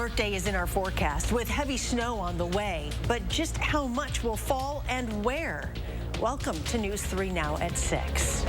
Alert Day is in our forecast with heavy snow on the way, but just how much will fall and where? Welcome to News 3 now at 6.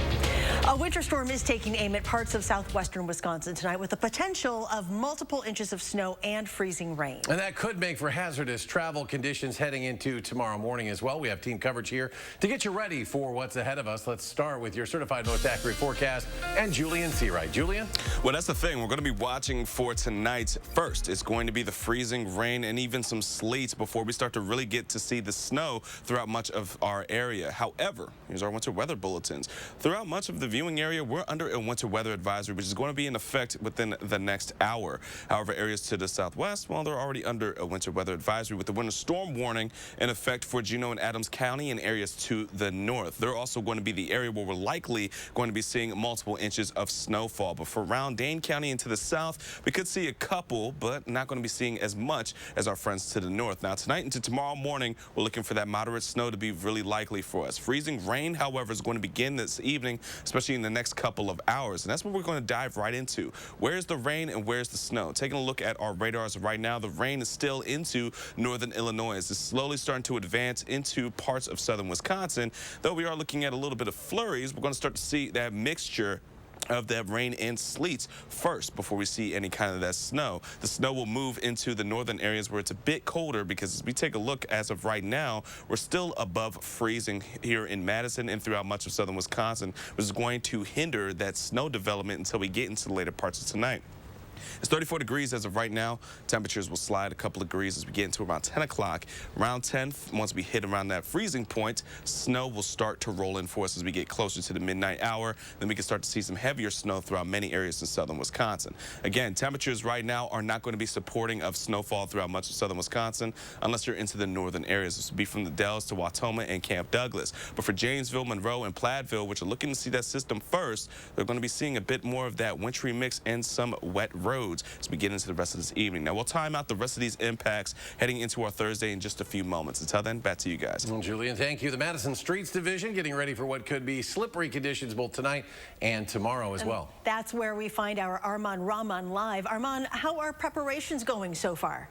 A winter storm is taking aim at parts of southwestern Wisconsin tonight with the potential of multiple inches of snow and freezing rain. And that could make for hazardous travel conditions heading into tomorrow morning as well. We have team coverage here to get you ready for what's ahead of us. Let's start with your certified most accurate forecast and Julian Seawright. Julian? Well, that's the thing. We're going to be watching for tonight. First, it's going to be the freezing rain and even some sleet before we start to really get to see the snow throughout much of our area. However, here's our winter weather bulletins. Throughout much of the viewing area, we're under a winter weather advisory, which is going to be in effect within the next hour. However, areas to the southwest, well, they're already under a winter weather advisory with the winter storm warning in effect for Juneau and Adams County and areas to the north. They're also going to be the area where we're likely going to be seeing multiple inches of snowfall. But for around Dane County and to the south, we could see a couple, but not going to be seeing as much as our friends to the north. Now, tonight into tomorrow morning, we're looking for that moderate snow to be really likely for us. Freezing rain, however, is going to begin this evening, especially in the next couple of hours. And that's what we're going to dive right into. Where's the rain and where's the snow? Taking a look at our radars right now, the rain is still into northern Illinois. It's slowly starting to advance into parts of southern Wisconsin. Though we are looking at a little bit of flurries, we're going to start to see that mixture of that rain and sleet first before we see any kind of that snow. The snow will move into the northern areas where it's a bit colder because as we take a look as of right now, we're still above freezing here in Madison and throughout much of southern Wisconsin, which is going to hinder that snow development until we get into the later parts of tonight. It's 34 degrees as of right now. Temperatures will slide a couple of degrees as we get into around 10 o'clock. Around 10, once we hit around that freezing point, snow will start to roll in for us as we get closer to the midnight hour. Then we can start to see some heavier snow throughout many areas in southern Wisconsin. Again, temperatures right now are not going to be supporting of snowfall throughout much of southern Wisconsin unless you're into the northern areas. This will be from the Dells to Wautoma and Camp Douglas. But for Janesville, Monroe, and Platteville, which are looking to see that system first, they're going to be seeing a bit more of that wintry mix and some wet roads as we get into the rest of this evening. Now, we'll time out the rest of these impacts heading into our Thursday in just a few moments. Until then, back to you guys. Well, Julian, thank you. The Madison Streets Division getting ready for what could be slippery conditions both tonight and tomorrow as well. That's where we find our Armand Rahman live. Armand, how are preparations going so far?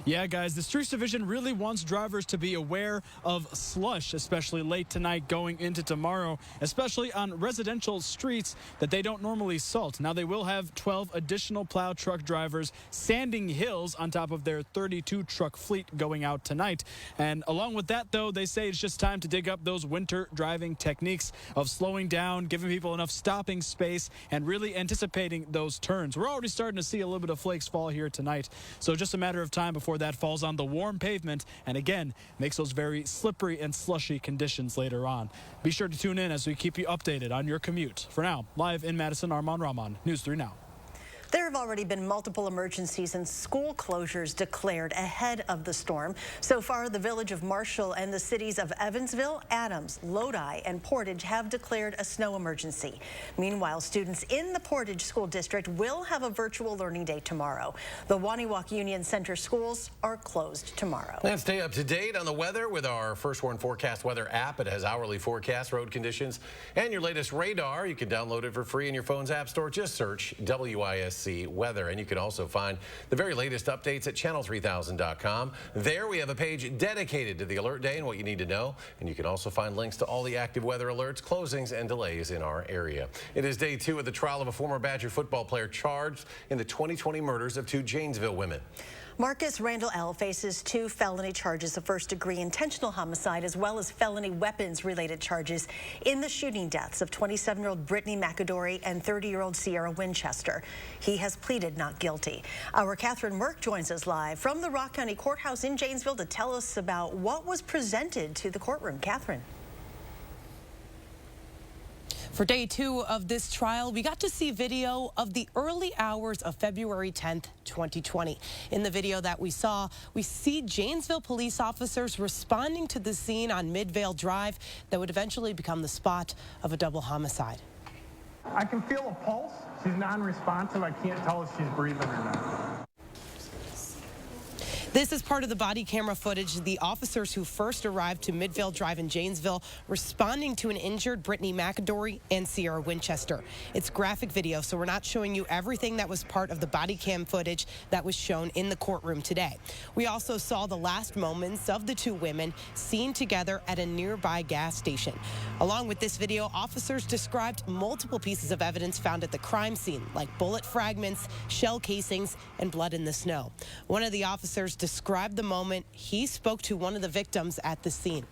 Yeah, guys, the Streets Division really wants drivers to be aware of slush, especially late tonight going into tomorrow, especially on residential streets that they don't normally salt. Now, they will have 12 additional plow truck drivers sanding hills on top of their 32 truck fleet going out tonight. And along with that, though, they say it's just time to dig up those winter driving techniques of slowing down, giving people enough stopping space, and really anticipating those turns. We're already starting to see a little bit of flakes fall here tonight, so just a matter of time before that falls on the warm pavement and again makes those very slippery and slushy conditions later on. Be sure to tune in as we keep you updated on your commute. For now, live in Madison, Armand Rahman, News 3 Now. There have already been multiple emergencies and school closures declared ahead of the storm. So far, the village of Marshall and the cities of Evansville, Adams, Lodi, and Portage have declared a snow emergency. Meanwhile, students in the Portage School District will have a virtual learning day tomorrow. The Waniwak Union Center schools are closed tomorrow. Let's stay up to date on the weather with our First Warn Forecast Weather app. It has hourly forecast, road conditions, and your latest radar. You can download it for free in your phone's app store. Just search WISC weather, and you can also find the very latest updates at channel3000.com. There we have a page dedicated to the alert day and what you need to know, and you can also find links to all the active weather alerts, closings, and delays in our area. It is day 2 of the trial of a former Badger football player charged in the 2020 murders of 2 Janesville women. Marcus Randall L. faces 2 felony charges of first-degree intentional homicide as well as felony weapons-related charges in the shooting deaths of 27-year-old Brittany McAdory and 30-year-old Sierra Winchester. He has pleaded not guilty. Our Catherine Merck joins us live from the Rock County Courthouse in Janesville to tell us about what was presented to the courtroom. Catherine. For day 2 of this trial, we got to see video of the early hours of February 10th, 2020. In the video that we saw, we see Janesville police officers responding to the scene on Midvale Drive that would eventually become the spot of a double homicide. I can feel a pulse. She's non-responsive. I can't tell if she's breathing or not. This is part of the body camera footage. The officers who first arrived to Midvale Drive in Janesville responding to an injured Brittany McAdory and Sierra Winchester. It's graphic video, so we're not showing you everything that was part of the body cam footage that was shown in the courtroom today. We also saw the last moments of the two women seen together at a nearby gas station. Along with this video, officers described multiple pieces of evidence found at the crime scene, like bullet fragments, shell casings, and blood in the snow. One of the officers described the moment he spoke to one of the victims at the scene.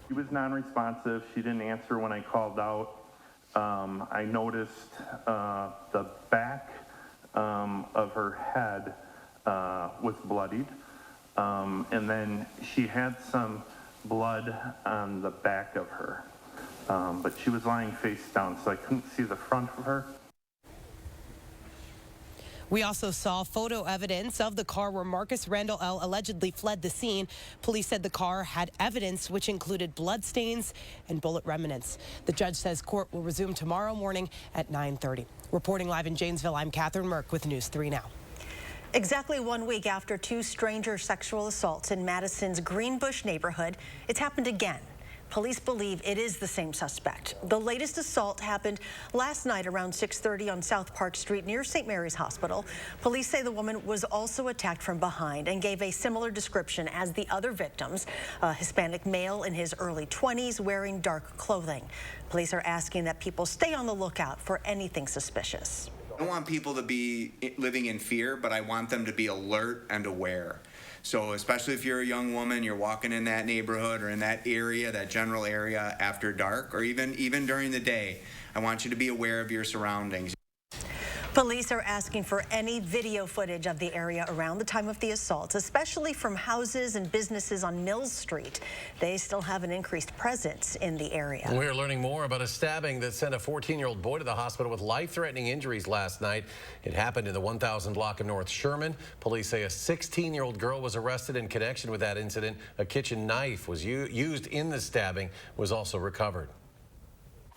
She was non-responsive. She didn't answer when I called out. I noticed the back of her head was bloodied, and then she had some blood on the back of her, but she was lying face down, so I couldn't see the front of her. We also saw photo evidence of the car where Marcus Randall L. allegedly fled the scene. Police said the car had evidence which included bloodstains and bullet remnants. The judge says court will resume tomorrow morning at 9:30. Reporting live in Janesville, I'm Catherine Merck with News 3 Now. Exactly 1 week after two stranger sexual assaults in Madison's Greenbush neighborhood, it's happened again. Police believe it is the same suspect. The latest assault happened last night around 6:30 on South Park Street near St. Mary's Hospital. Police say the woman was also attacked from behind and gave a similar description as the other victims, a Hispanic male in his early 20s wearing dark clothing. Police are asking that people stay on the lookout for anything suspicious. I don't want people to be living in fear, but I want them to be alert and aware. So especially if you're a young woman, you're walking in that neighborhood or in that area, that general area after dark, or even during the day, I want you to be aware of your surroundings. Police are asking for any video footage of the area around the time of the assaults, especially from houses and businesses on Mills Street. They still have an increased presence in the area. We are learning more about a stabbing that sent a 14-year-old boy to the hospital with life-threatening injuries last night. It happened in the 1000 block of North Sherman. Police say a 16-year-old girl was arrested in connection with that incident. A kitchen knife was used in the stabbing, was also recovered.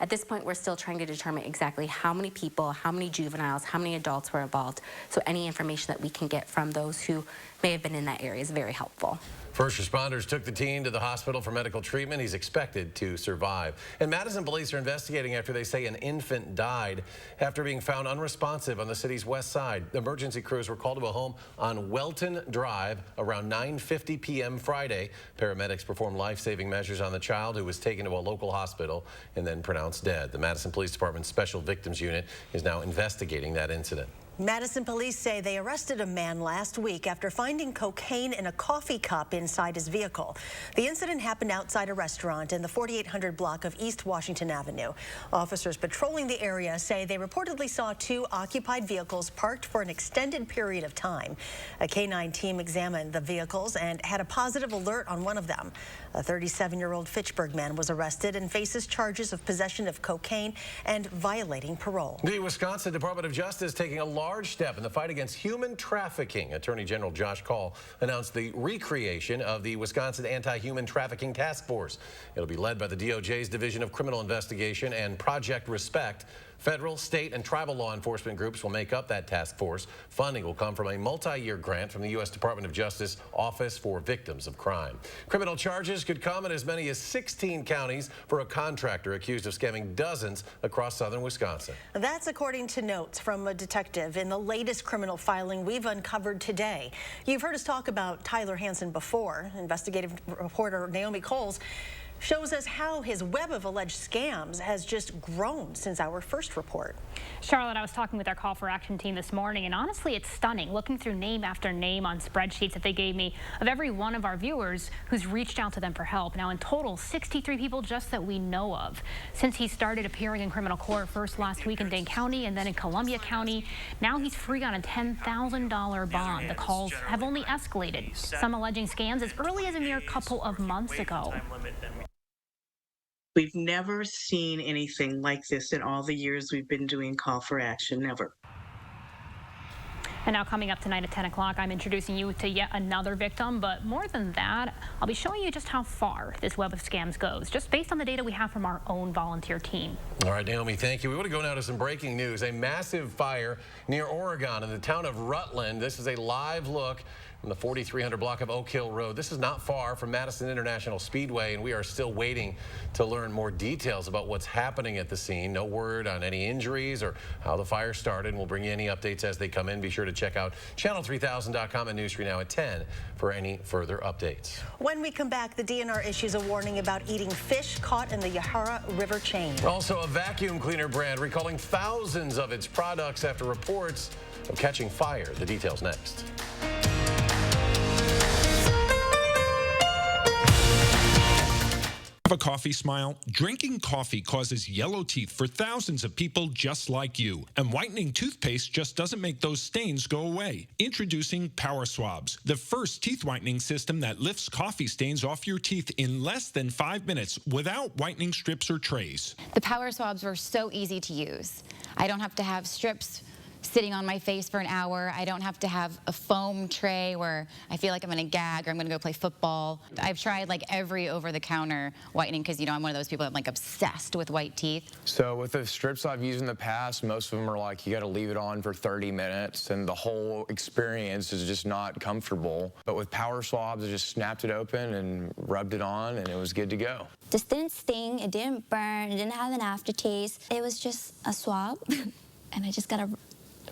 At this point, we're still trying to determine exactly how many people, how many juveniles, how many adults were involved. So any information that we can get from those who may have been in that area is very helpful. First responders took the teen to the hospital for medical treatment. He's expected to survive. And Madison police are investigating after they say an infant died after being found unresponsive on the city's west side. Emergency crews were called to a home on Welton Drive around 9:50 p.m. Friday. Paramedics performed life-saving measures on the child, who was taken to a local hospital and then pronounced dead. The Madison Police Department's Special Victims Unit is now investigating that incident. Madison police say they arrested a man last week after finding cocaine in a coffee cup inside his vehicle. The incident happened outside a restaurant in the 4800 block of East Washington Avenue. Officers patrolling the area say they reportedly saw two occupied vehicles parked for an extended period of time. A K-9 team examined the vehicles and had a positive alert on one of them. A 37-year-old Fitchburg man was arrested and faces charges of possession of cocaine and violating parole. The Wisconsin Department of Justice taking a large step in the fight against human trafficking. Attorney General Josh Kaul announced the recreation of the Wisconsin Anti-Human Trafficking Task Force. It'll be led by the DOJ's Division of Criminal Investigation and Project Respect. Federal, state, and tribal law enforcement groups will make up that task force. Funding will come from a multi-year grant from the U.S. Department of Justice Office for Victims of Crime. Criminal charges could come in as many as 16 counties for a contractor accused of scamming dozens across southern Wisconsin. That's according to notes from a detective in the latest criminal filing we've uncovered today. You've heard us talk about Tyler Hansen before. Investigative reporter Naomi Coles shows us how his web of alleged scams has just grown since our first report. Charlotte, I was talking with our Call for Action team this morning, and honestly, it's stunning looking through name after name on spreadsheets that they gave me of every one of our viewers who's reached out to them for help. Now, in total, 63 people just that we know of. Since he started appearing in criminal court, first last week in Dane County and then in Columbia County, now he's free on a $10,000 bond. The calls have only escalated, some alleging scams as early as a mere couple of months ago. We've never seen anything like this in all the years we've been doing Call for Action, never. And now coming up tonight at 10 o'clock, I'm introducing you to yet another victim. But more than that, I'll be showing you just how far this web of scams goes, just based on the data we have from our own volunteer team. All right, Naomi, thank you. We want to go now to some breaking news. A massive fire near Oregon in the town of Rutland. This is a live look on the 4300 block of Oak Hill Road. This is not far from Madison International Speedway, and we are still waiting to learn more details about what's happening at the scene. No word on any injuries or how the fire started, and we'll bring you any updates as they come in. Be sure to check out channel3000.com and News 3 Now at 10 for any further updates. When we come back, the DNR issues a warning about eating fish caught in the Yahara River chain. Also, a vacuum cleaner brand recalling thousands of its products after reports of catching fire. The details next. Have a coffee smile? Drinking coffee causes yellow teeth for thousands of people just like you. And whitening toothpaste just doesn't make those stains go away. Introducing Power Swabs, the first teeth whitening system that lifts coffee stains off your teeth in less than 5 minutes without whitening strips or trays. The Power Swabs were so easy to use. I don't have to have strips sitting on my face for an hour. I don't have to have a foam tray where I feel like I'm gonna gag or I'm gonna go play football. I've tried like every over-the-counter whitening because, you know, I'm one of those people that's like obsessed with white teeth. So with the strips I've used in the past, most of them are like you gotta leave it on for 30 minutes and the whole experience is just not comfortable. But with Power Swabs, I just snapped it open and rubbed it on and it was good to go. This didn't sting, it didn't burn, it didn't have an aftertaste. It was just a swab and I just gotta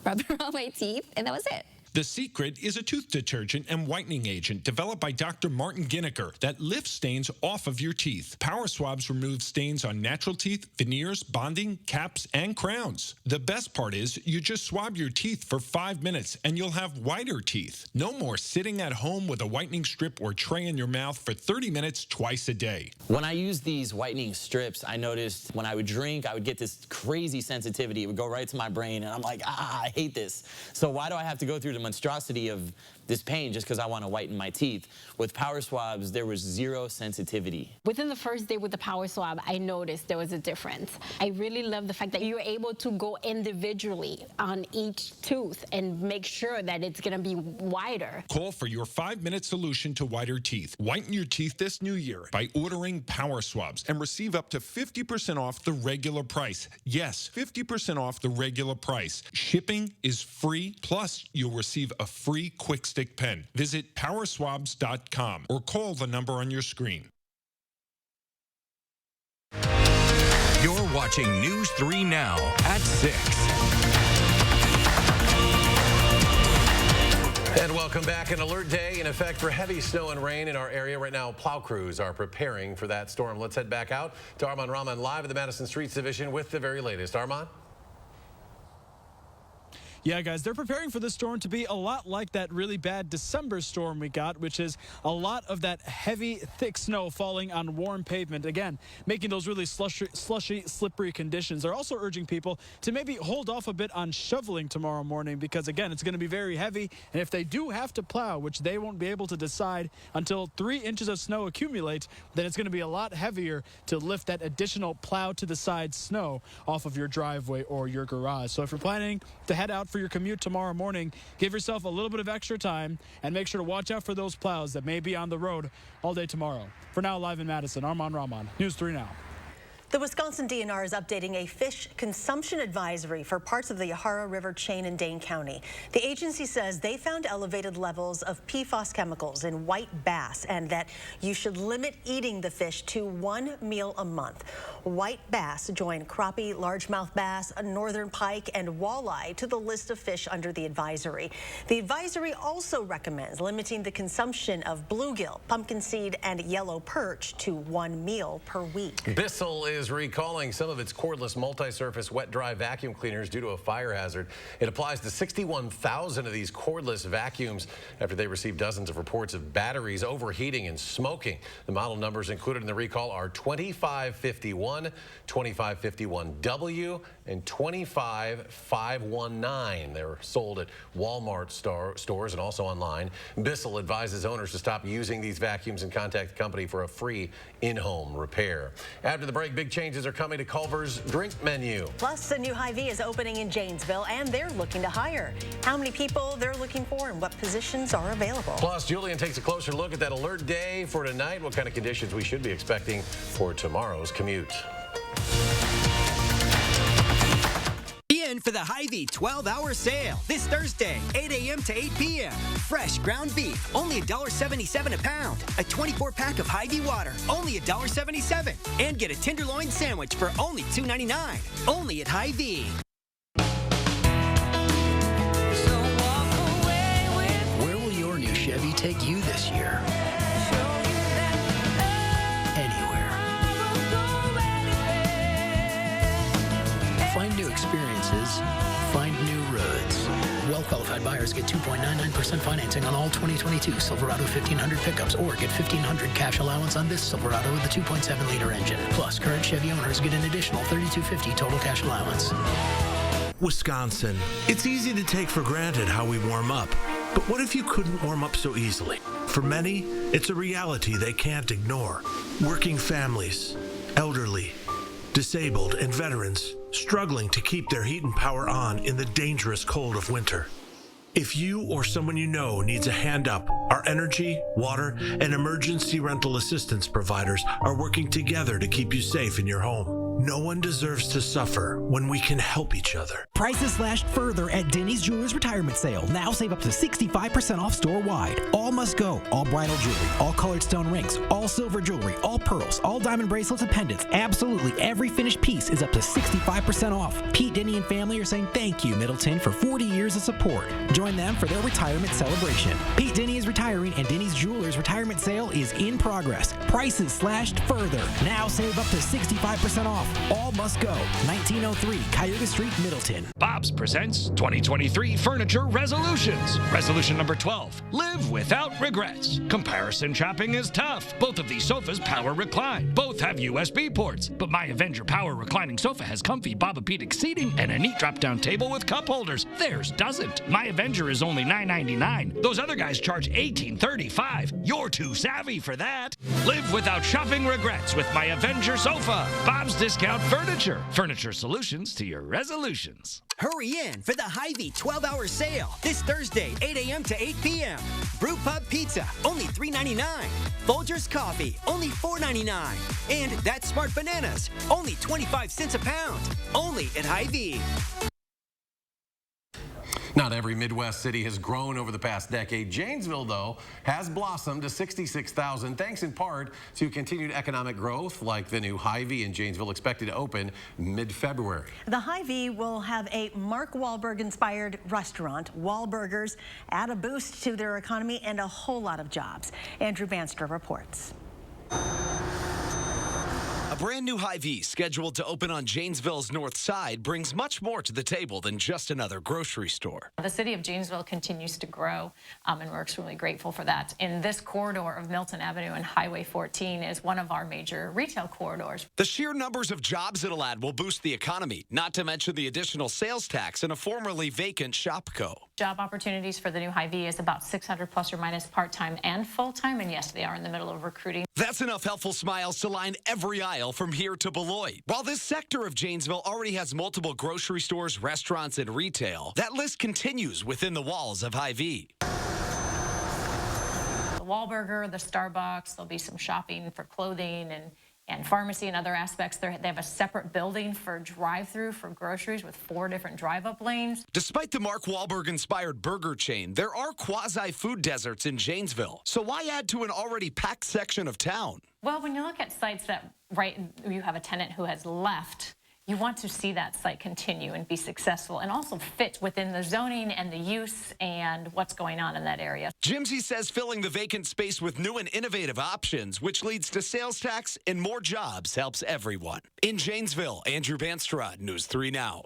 rub it on my teeth, and that was it. The secret is a tooth detergent and whitening agent developed by Dr. Martin Ginniker that lifts stains off of your teeth. Power Swabs remove stains on natural teeth, veneers, bonding, caps, and crowns. The best part is you just swab your teeth for 5 minutes and you'll have whiter teeth. No more sitting at home with a whitening strip or tray in your mouth for 30 minutes twice a day. When I use these whitening strips, I noticed when I would drink, I would get this crazy sensitivity. It would go right to my brain, and I'm like, I hate this. So why do I have to go through the monstrosity of this pain just because I want to whiten my teeth? With Power Swabs, there was zero sensitivity. Within the first day with the Power Swab, I noticed there was a difference. I really love the fact that you're able to go individually on each tooth and make sure that it's going to be wider. Call for your 5-minute solution to whiter teeth. Whiten your teeth this new year by ordering Power Swabs and receive up to 50% off the regular price. Yes, 50% off the regular price. Shipping is free, plus you'll receive a free quick stick pen. Visit powerswabs.com or call the number on your screen. You're watching News 3 Now at 6. And welcome back. An alert day in effect for heavy snow and rain in our area right now. Plow crews are preparing for that storm. Let's head back out to Armand Rahman live at the Madison Streets Division with the very latest. Armand? Yeah, guys, they're preparing for this storm to be a lot like that really bad December storm we got, which is a lot of that heavy, thick snow falling on warm pavement. Again, making those really slushy, slippery conditions. They're also urging people to maybe hold off a bit on shoveling tomorrow morning because, again, it's going to be very heavy. And if they do have to plow, which they won't be able to decide until 3 inches of snow accumulate, then it's going to be a lot heavier to lift that additional plow to the side snow off of your driveway or your garage. So if you're planning to head out for your commute tomorrow morning, give yourself a little bit of extra time and make sure to watch out for those plows that may be on the road all day tomorrow. For now, live in Madison, Armand Rahman, News 3 Now. The Wisconsin DNR is updating a fish consumption advisory for parts of the Yahara River chain in Dane County. The agency says they found elevated levels of PFAS chemicals in white bass and that you should limit eating the fish to 1 meal a month. White bass join crappie, largemouth bass, northern pike, and walleye to the list of fish under the advisory. The advisory also recommends limiting the consumption of bluegill, pumpkin seed, and yellow perch to 1 meal per week. Bissell is recalling some of its cordless multi-surface wet-dry vacuum cleaners due to a fire hazard. It applies to 61,000 of these cordless vacuums after they received dozens of reports of batteries overheating and smoking. The model numbers included in the recall are 2551, 2551W, and 25519. They're sold at Walmart stores and also online. Bissell advises owners to stop using these vacuums and contact the company for a free in-home repair. After the break, big changes are coming to Culver's drink menu. Plus, a new Hy-Vee is opening in Janesville, and they're looking to hire. How many people they're looking for and what positions are available. Plus, Julian takes a closer look at that alert day for tonight, what kind of conditions we should be expecting for tomorrow's commute. in for the Hy-Vee 12-hour sale this Thursday, 8 a.m. to 8 p.m. Fresh ground beef, only $1.77 a pound. A 24-pack of Hy-Vee water, only $1.77. And get a tenderloin sandwich for only $2.99. Only at Hy-Vee. Where will your new Chevy take you this year? Anywhere. Find new experiences. Find new roads. Well-qualified buyers get 2.99% financing on all 2022 Silverado 1500 pickups or get $1,500 cash allowance on this Silverado with a 2.7-liter engine. Plus, current Chevy owners get an additional $3,250 total cash allowance. Wisconsin. It's easy to take for granted how we warm up. But what if you couldn't warm up so easily? For many, it's a reality they can't ignore. Working families, elderly, disabled, and veterans struggling to keep their heat and power on in the dangerous cold of winter. If you or someone you know needs a hand up, our energy, water, and emergency rental assistance providers are working together to keep you safe in your home. No one deserves to suffer when we can help each other. Prices slashed further at Denny's Jewelers Retirement Sale. Now save up to 65% off store-wide. All must go. All bridal jewelry, all colored stone rings, all silver jewelry, all pearls, all diamond bracelets and pendants. Absolutely every finished piece is up to 65% off. Pete, Denny, and family are saying thank you, Middleton, for 40 years of support. Join them for their retirement celebration. Pete Denny is retiring, and Denny's Jewelers Retirement Sale is in progress. Prices slashed further. Now save up to 65% off. All must go. 1903 Coyote Street, Middleton. Bob's presents 2023 Furniture Resolutions. Resolution number 12, live without regrets. Comparison shopping is tough. Both of these sofas power recline. Both have USB ports, but my Avenger Power Reclining Sofa has comfy Bobapedic seating and a neat drop-down table with cup holders. Theirs doesn't. My Avenger is only $9.99. Those other guys charge $18.35. You're too savvy for that. Live without shopping regrets with my Avenger Sofa. Bob's Discount Furniture. Furniture solutions to your resolutions. Hurry in for the Hy-Vee 12-hour sale this Thursday, 8 a.m. to 8 p.m. Brew Pub Pizza, only $3.99. Folgers Coffee, only $4.99. And That Smart Bananas, only 25 cents a pound. Only at Hy-Vee. Not every Midwest city has grown over the past decade. Janesville, though, has blossomed to 66,000, thanks in part to continued economic growth, like the new Hy-Vee in Janesville, expected to open mid-February. The Hy-Vee will have a Mark Wahlberg-inspired restaurant. Wahlburgers add a boost to their economy and a whole lot of jobs. Andrew Banster reports. A brand new Hy-Vee scheduled to open on Janesville's north side brings much more to the table than just another grocery store. The city of Janesville continues to grow, and we're extremely grateful for that. In this corridor of Milton Avenue and Highway 14 is one of our major retail corridors. The sheer numbers of jobs it'll add will boost the economy, not to mention the additional sales tax in a formerly vacant Shopco. Job opportunities for the new Hy-Vee is about 600 plus or minus part-time and full-time, and yes, they are in the middle of recruiting. That's enough helpful smiles to line every aisle from here to Beloit. While this sector of Janesville already has multiple grocery stores, restaurants, and retail, that list continues within the walls of Hy-Vee. The Wahlburger, the Starbucks, there'll be some shopping for clothing and pharmacy and other aspects. They have a separate building for drive-through for groceries with 4 different drive-up lanes. Despite the Mark Wahlberg-inspired burger chain, there are quasi-food deserts in Janesville. So why add to an already packed section of town? Well, when you look at sites that, you have a tenant who has left, you want to see that site continue and be successful and also fit within the zoning and the use and what's going on in that area. Jimsy says filling the vacant space with new and innovative options, which leads to sales tax and more jobs, helps everyone. In Janesville, Andrew Banstrad, News 3 Now.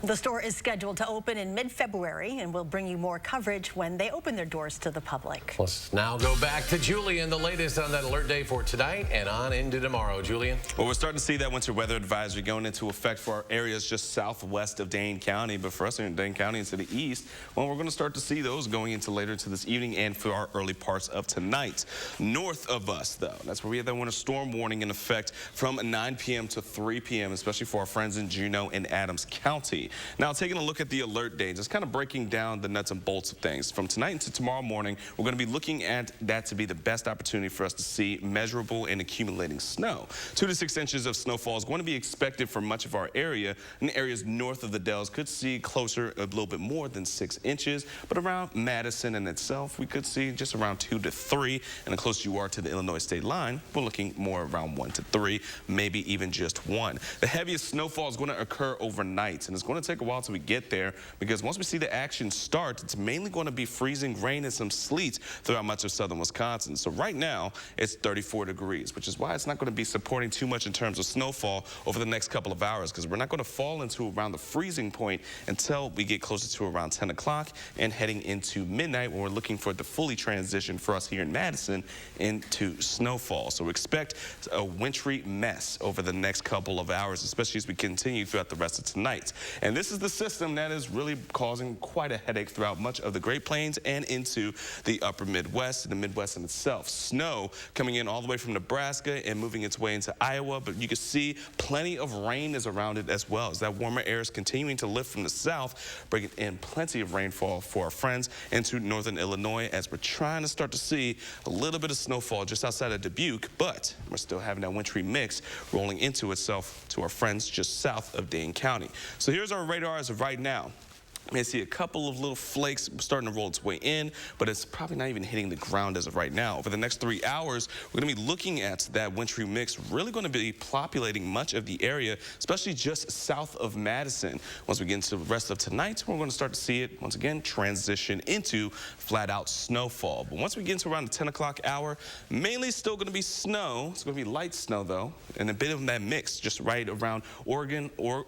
The store is scheduled to open in mid-February, and we'll bring you more coverage when they open their doors to the public. Let's now go back to Julian, the latest on that alert day for tonight and on into tomorrow. Julian? Well, we're starting to see that winter weather advisory going into effect for our areas just southwest of Dane County. But for us here in Dane County and to the east, well, we're going to start to see those going into later to this evening and for our early parts of tonight. North of us, though, that's where we have that winter storm warning in effect from 9 p.m. to 3 p.m., especially for our friends in Juneau and Adams County. County. Now, taking a look at the alert day, just kind of breaking down the nuts and bolts of things. From tonight into tomorrow morning, we're going to be looking at that to be the best opportunity for us to see measurable and accumulating snow. 2 to 6 inches of snowfall is going to be expected for much of our area, and areas north of the Dells could see closer a little bit more than 6 inches, but around Madison in itself, we could see just around 2 to 3, and the closer you are to the Illinois state line, we're looking more around 1 to 3, maybe even just 1. The heaviest snowfall is going to occur overnight, and it's going to take a while till we get there, because once we see the action start, it's mainly going to be freezing rain and some sleet throughout much of southern Wisconsin. So right now, it's 34 degrees, which is why it's not going to be supporting too much in terms of snowfall over the next couple of hours, because we're not going to fall into around the freezing point until we get closer to around 10 o'clock and heading into midnight, when we're looking for the fully transition for us here in Madison into snowfall. So expect a wintry mess over the next couple of hours, especially as we continue throughout the rest of tonight. And this is the system that is really causing quite a headache throughout much of the Great Plains and into the upper Midwest and the Midwest in itself. Snow coming in all the way from Nebraska and moving its way into Iowa, but you can see plenty of rain is around it as well, as that warmer air is continuing to lift from the south, bringing in plenty of rainfall for our friends into northern Illinois, as we're trying to start to see a little bit of snowfall just outside of Dubuque, but we're still having that wintry mix rolling into itself to our friends just south of Dane County. So here's our radar as of right now. You may see a couple of little flakes starting to roll its way in, but it's probably not even hitting the ground as of right now. Over the next 3 hours, we're going to be looking at that wintry mix really going to be populating much of the area, especially just south of Madison. Once we get into the rest of tonight, we're going to start to see it, once again, transition into flat-out snowfall. But once we get into around the 10 o'clock hour, mainly still going to be snow. It's going to be light snow, though, and a bit of that mix just right around Oregon or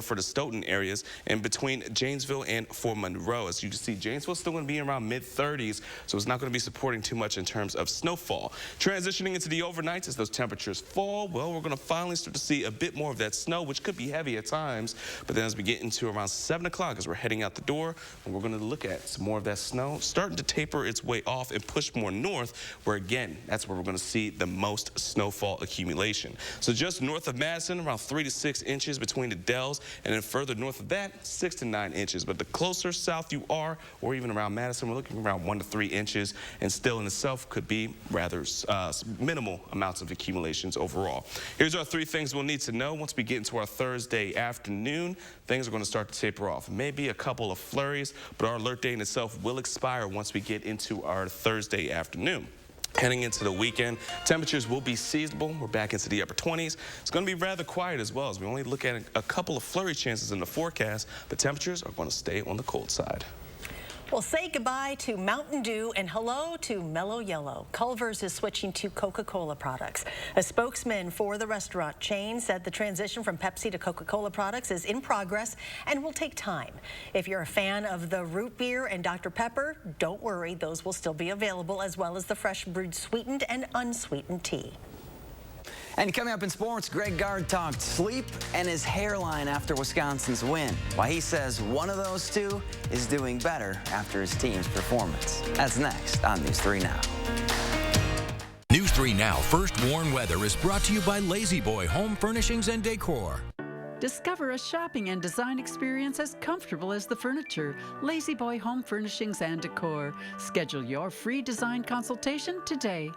for the Stoughton areas, and between Janesville and Fort Monroe. As you can see, Janesville's still going to be around mid-30s, so it's not going to be supporting too much in terms of snowfall. Transitioning into the overnights, as those temperatures fall, well, we're going to finally start to see a bit more of that snow, which could be heavy at times, but then as we get into around 7 o'clock, as we're heading out the door, we're going to look at some more of that snow starting to taper its way off and push more north, where again, that's where we're going to see the most snowfall accumulation. So just north of Madison, around 3 to 6 inches between the Dells, and then further north of that, 6 to 9 inches. But the closer south you are, or even around Madison, we're looking around 1 to 3 inches, and still in itself could be rather minimal amounts of accumulations overall. Here's our 3 things we'll need to know once we get into our Thursday afternoon. Things are going to start to taper off. Maybe a couple of flurries, but our alert day in itself will expire once we get into our Thursday afternoon. Heading into the weekend, temperatures will be seasonable. We're back into the upper 20s. It's going to be rather quiet as well, as we only look at a couple of flurry chances in the forecast. The temperatures are going to stay on the cold side. Well, say goodbye to Mountain Dew and hello to Mellow Yellow. Culver's is switching to Coca-Cola products. A spokesman for the restaurant chain said the transition from Pepsi to Coca-Cola products is in progress and will take time. If you're a fan of the root beer and Dr. Pepper, don't worry, those will still be available, as well as the fresh brewed sweetened and unsweetened tea. And coming up in sports, Greg Gard talked sleep and his hairline after Wisconsin's win. Why he says one of those two is doing better after his team's performance. That's next on News 3 Now. News 3 Now First Warn Weather is brought to you by Lazy Boy Home Furnishings and Decor. Discover a shopping and design experience as comfortable as the furniture. Lazy Boy Home Furnishings and Decor. Schedule your free design consultation today.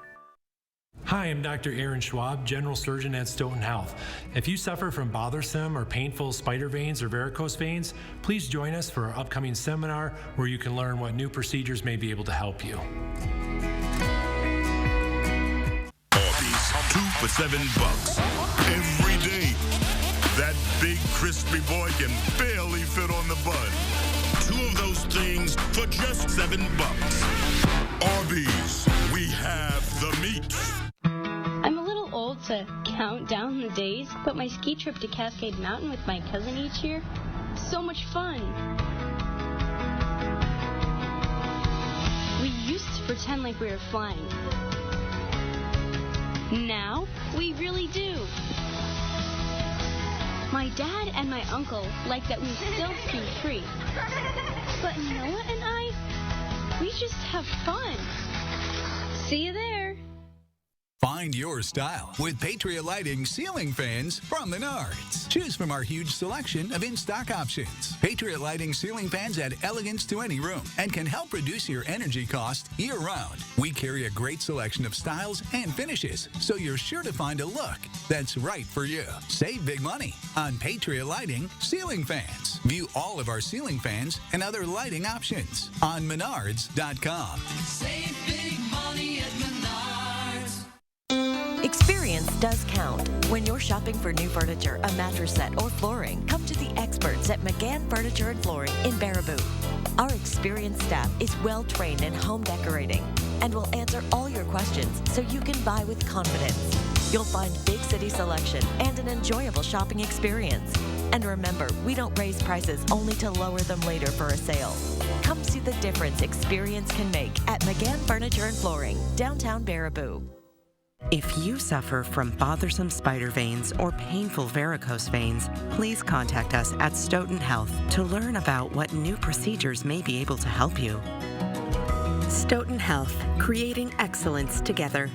Hi, I'm Dr. Aaron Schwab, General Surgeon at Stoughton Health. If you suffer from bothersome or painful spider veins or varicose veins, please join us for our upcoming seminar where you can learn what new procedures may be able to help you. Arby's, 2 for $7 every day. That big crispy boy can barely fit on the bun. 2 of those things for just $7. Arby's, we have the meat. I'm a little old to count down the days, but my ski trip to Cascade Mountain with my cousin each year, so much fun. We used to pretend like we were flying. Now, we really do. My dad and my uncle like that we still ski free. But Noah and I, we just have fun. See you there. Find your style with Patriot Lighting ceiling fans from Menards. Choose from our huge selection of in-stock options. Patriot Lighting ceiling fans add elegance to any room and can help reduce your energy cost year-round. We carry a great selection of styles and finishes, so you're sure to find a look that's right for you. Save big money on Patriot Lighting ceiling fans. View all of our ceiling fans and other lighting options on Menards.com. Save big money at Menards. Experience does count. When you're shopping for new furniture, a mattress set, or flooring, come to the experts at McGann Furniture and Flooring in Baraboo. Our experienced staff is well-trained in home decorating and will answer all your questions so you can buy with confidence. You'll find big city selection and an enjoyable shopping experience. And remember, we don't raise prices only to lower them later for a sale. Come see the difference experience can make at McGann Furniture and Flooring, downtown Baraboo. If you suffer from bothersome spider veins or painful varicose veins, please contact us at Stoughton Health to learn about what new procedures may be able to help you. Stoughton Health, creating excellence together.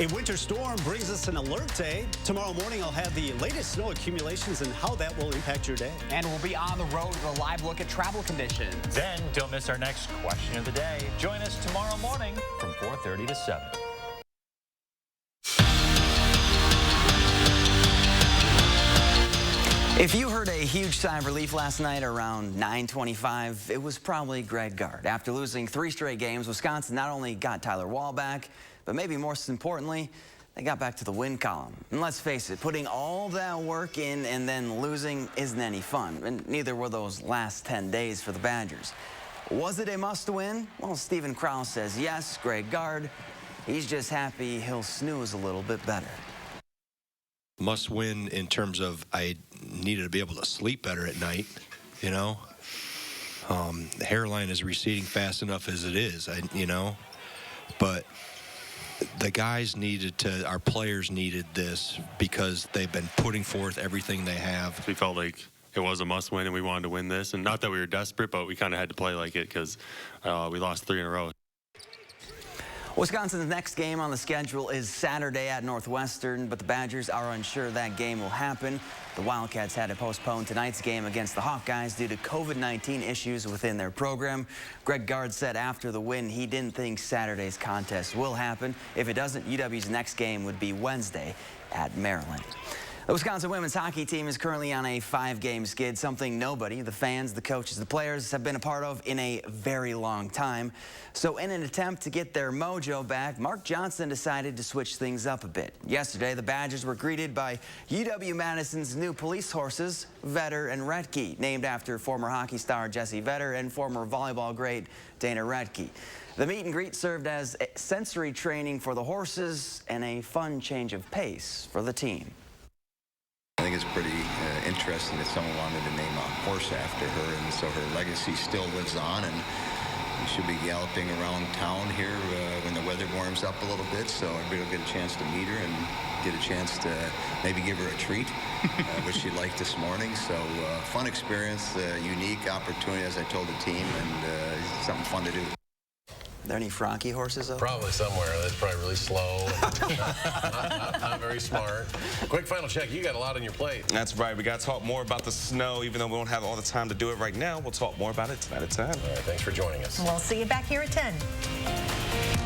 A winter storm brings us an alert day. Tomorrow morning, I'll have the latest snow accumulations and how that will impact your day. And we'll be on the road with a live look at travel conditions. Then don't miss our next question of the day. Join us tomorrow morning from 4:30 to 7. If you heard a huge sigh of relief last night around 9:25, it was probably Greg Gard. After losing 3 straight games, Wisconsin not only got Tyler Wall back, but maybe most importantly, they got back to the win column. And let's face it, putting all that work in and then losing isn't any fun, and neither were those last 10 days for the Badgers. Was it a must-win? Well, Stephen Krause says yes. Greg Gard, he's just happy he'll snooze a little bit better. Must win in terms of I needed to be able to sleep better at night, you know. The hairline is receding fast enough as it is, but the guys needed to, our players needed this because they've been putting forth everything they have. We felt like it was a must win and we wanted to win this, and not that we were desperate, but we kind of had to play like it because we lost 3 in a row. Wisconsin's next game on the schedule is Saturday at Northwestern, but the Badgers are unsure that game will happen. The Wildcats had to postpone tonight's game against the Hawkeyes due to COVID-19 issues within their program. Greg Gard said after the win he didn't think Saturday's contest will happen. If it doesn't, UW's next game would be Wednesday at Maryland. The Wisconsin women's hockey team is currently on a 5-game skid, something nobody, the fans, the coaches, the players, have been a part of in a very long time. So in an attempt to get their mojo back, Mark Johnson decided to switch things up a bit. Yesterday, the Badgers were greeted by UW-Madison's new police horses, Vetter and Retke, named after former hockey star Jesse Vetter and former volleyball great Dana Retke. The meet and greet served as sensory training for the horses and a fun change of pace for the team. I think it's pretty interesting that someone wanted to name a horse after her, and so her legacy still lives on, and she'll be galloping around town here when the weather warms up a little bit, so everybody will get a chance to meet her and get a chance to maybe give her a treat, which she liked this morning. So fun experience, unique opportunity, as I told the team, and something fun to do. Are there any Frankie horses up? Probably somewhere. That's probably really slow. Not very smart. Quick final check. You got a lot on your plate. That's right. We got to talk more about the snow. Even though we don't have all the time to do it right now, we'll talk more about it tonight at 10. All right. Thanks for joining us. We'll see you back here at 10.